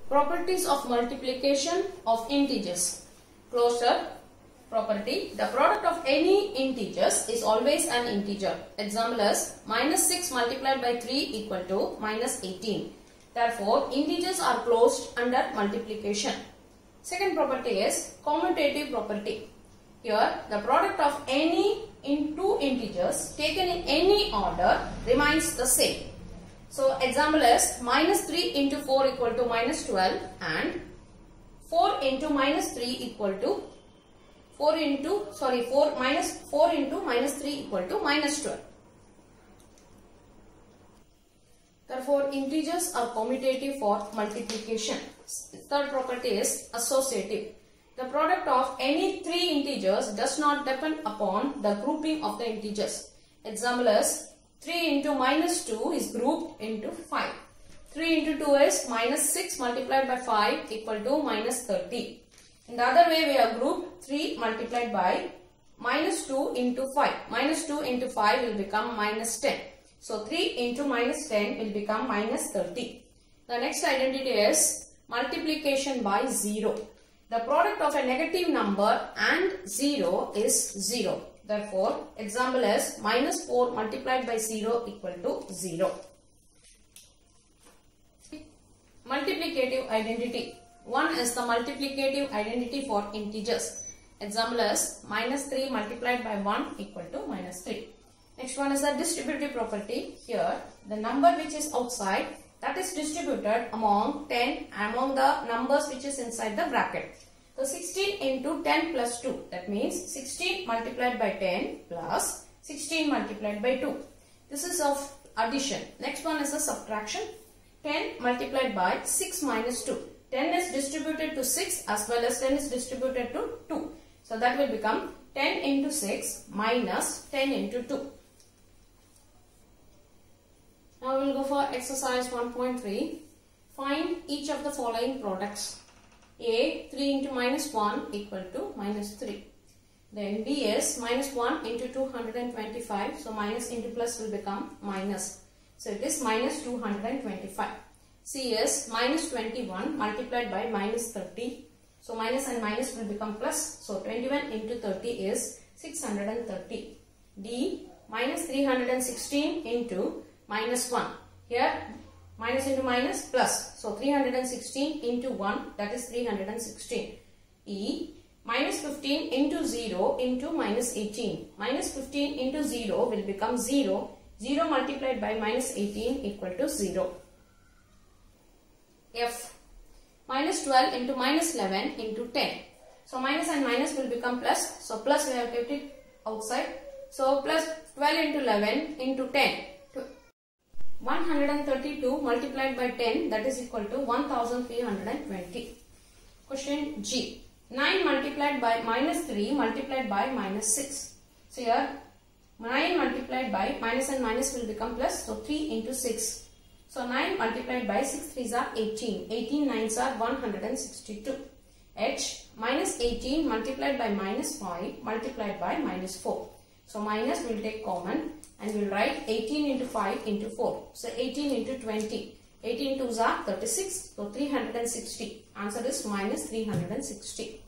Properties of multiplication of integers. Closure property. The product of any integers is always an integer. Example is -6 multiplied by 3 equal to -18. Therefore, integers are closed under multiplication. Second property is commutative property. Here, the product of any two integers taken in any order remains the same. So, example is -3 into 4 equal to -12 and 4 into -3 equal to 4 into -3 equal to -12. Therefore, integers are commutative for multiplication. Third property is associative. The product of any three integers does not depend upon the grouping of the integers. Example is 3 into -2 is grouped into 5. 3 into 2 is -6 multiplied by 5 equal to -30. In the other way, we have grouped 3 multiplied by -2 into 5. -2 into 5 will become -10. So, 3 into -10 will become -30. The next identity is multiplication by 0. The product of a negative number and 0 is 0. Therefore, example is -4 multiplied by 0 equal to 0. Multiplicative identity. One is the multiplicative identity for integers. Example is -3 multiplied by 1 equal to -3. Next one is the distributive property. Here, the number which is outside, that is distributed among 10 among the numbers which is inside the bracket. So, 16 into 10 plus 2. That means 16 multiplied by 10 plus 16 multiplied by 2. This is of addition. Next one is the subtraction. 10 multiplied by 6 minus 2. 10 is distributed to 6 as well as 10 is distributed to 2. So, that will become 10 into 6 minus 10 into 2. Now, we will go for exercise 1.3. Find each of the following products. A, 3 into -1 equal to -3. Then B is -1 into 225. So, minus into plus will become minus. So, it is -225. C is -21 multiplied by -30. So, minus and minus will become plus. So, 21 into 30 is 630. D, -316 into -1. Here, minus into minus plus. So, 316 into 1, that is 316. E, -15 into 0 into -18. -15 into 0 will become 0. 0 multiplied by -18 equal to 0. F, -12 into -11 into 10. So, minus and minus will become plus. So, plus we have kept it outside. So, plus 12 into 11 into 10. 132 multiplied by 10, that is equal to 1320. Question G. 9 multiplied by -3 multiplied by -6. So, here 9 multiplied by minus and minus will become plus. So, 3 into 6. So, 9 multiplied by 6 3s are 18. 18 9s are 162. H, -18 multiplied by -5 multiplied by -4. So, minus we will take common and we will write 18 into 5 into 4. So, 18 into 20. 18 2s are 36. So, 360. Answer is -360.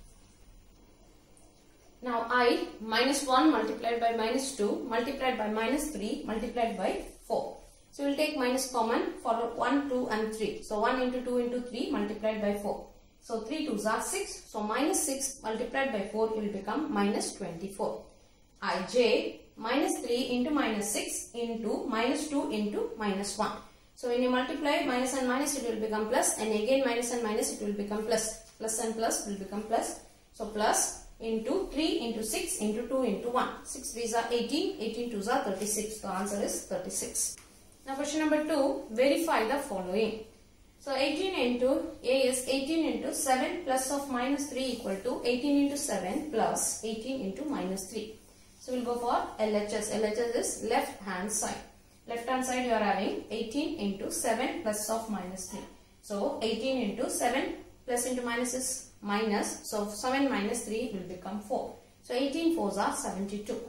Now, I, -1 multiplied by -2 multiplied by -3 multiplied by 4. So, we will take minus common for 1, 2 and 3. So, 1 into 2 into 3 multiplied by 4. So, 3 2s are 6. So, -6 multiplied by 4 will become -24. Ij, -3 into -6 into -2 into -1. So, when you multiply minus and minus, it will become plus, and again minus and minus, it will become plus. Plus and plus will become plus. So, plus into 3 into 6 into 2 into 1. 6 3s are 18. 18 2s are 36. The answer is 36. Now, question number 2. Verify the following. So, 18 into A is 18 into 7 plus of -3 equal to 18 into 7 plus 18 into -3. So, we will go for LHS. LHS is left hand side. Left hand side you are having 18 into 7 plus of -3. So, 18 into 7 plus into minus is minus. So, 7 minus 3 will become 4. So, 18 4s are 72.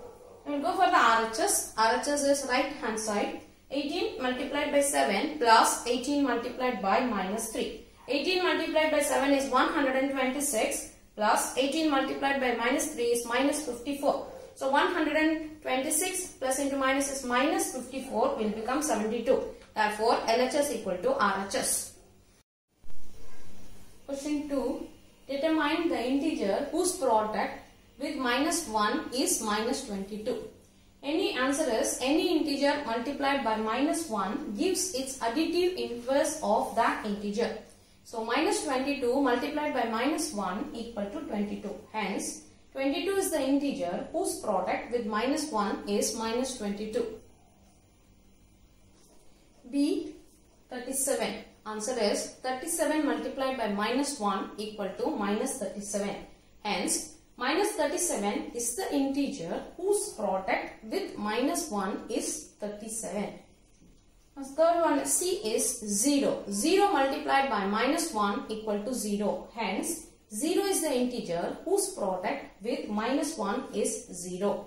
We will go for the RHS. RHS is right hand side. 18 multiplied by 7 plus 18 multiplied by -3. 18 multiplied by 7 is 126 plus 18 multiplied by minus 3 is minus 54. So 126 plus into minus is minus 54 will become 72. Therefore, LHS equal to RHS. Question 2. Determine the integer whose product with minus 1 is minus 22. Any answer is any integer multiplied by minus 1 gives its additive inverse of that integer. So minus 22 multiplied by minus 1 equal to 22. Hence, 22 is the integer whose product with minus 1 is minus 22. B. 37. Answer is 37 multiplied by minus 1 equal to minus 37. Hence, minus 37 is the integer whose product with minus 1 is 37. The third one, C is 0. 0 multiplied by minus 1 equal to 0. Hence, 0 is the integer whose product with minus 1 is 0.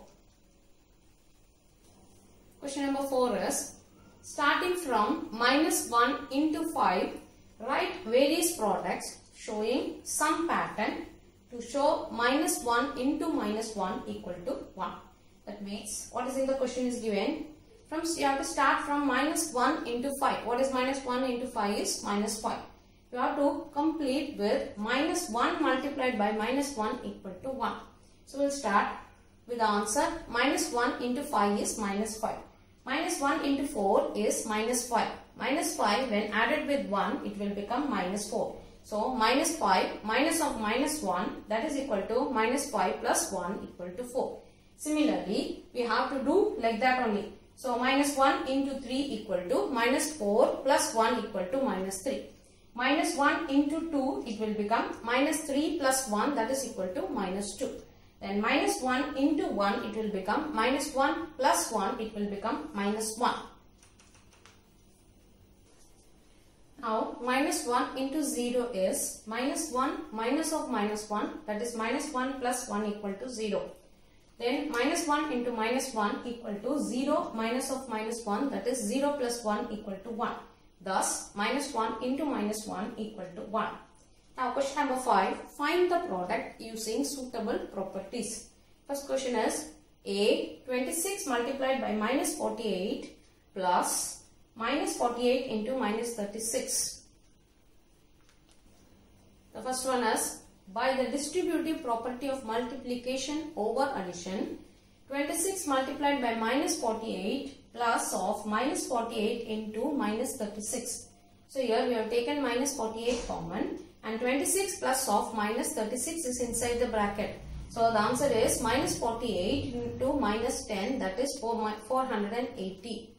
Question number 4 is, starting from minus 1 into 5, write various products showing some pattern to show minus 1 into minus 1 equal to 1. That means, what is in the question is given. You have to start from minus 1 into 5. What is minus 1 into 5 is minus 5. You have to complete with minus 1 multiplied by minus 1 equal to 1. So, we will start with the answer. Minus 1 into 5 is minus 5. Minus 1 into 4 is minus 5. Minus 5 when added with 1 it will become minus 4. So, minus 5 minus of minus 1 that is equal to minus 5 plus 1 equal to 4. Similarly, we have to do like that only. So, minus 1 into 3 equal to minus 4 plus 1 equal to minus 3. Minus 1 into 2 it will become minus 3 plus 1 that is equal to minus 2. Then minus 1 into 1 it will become minus 1 plus 1 it will become minus 1. Now minus 1 into 0 is minus 1 minus of minus 1 that is minus 1 plus 1 equal to 0. Then minus 1 into minus 1 equal to 0 minus of minus 1 that is 0 plus 1 equal to 1. Thus minus 1 into minus 1 equal to 1. Now question number 5. Find the product using suitable properties. First question is A. 26 multiplied by minus 48 plus minus 48 into minus 36. The first one is by the distributive property of multiplication over addition, 26 multiplied by minus 48 plus of minus 48 into minus 36. So here we have taken minus 48 common and 26 plus of minus 36 is inside the bracket. So the answer is minus 48 into minus 10 that is 480.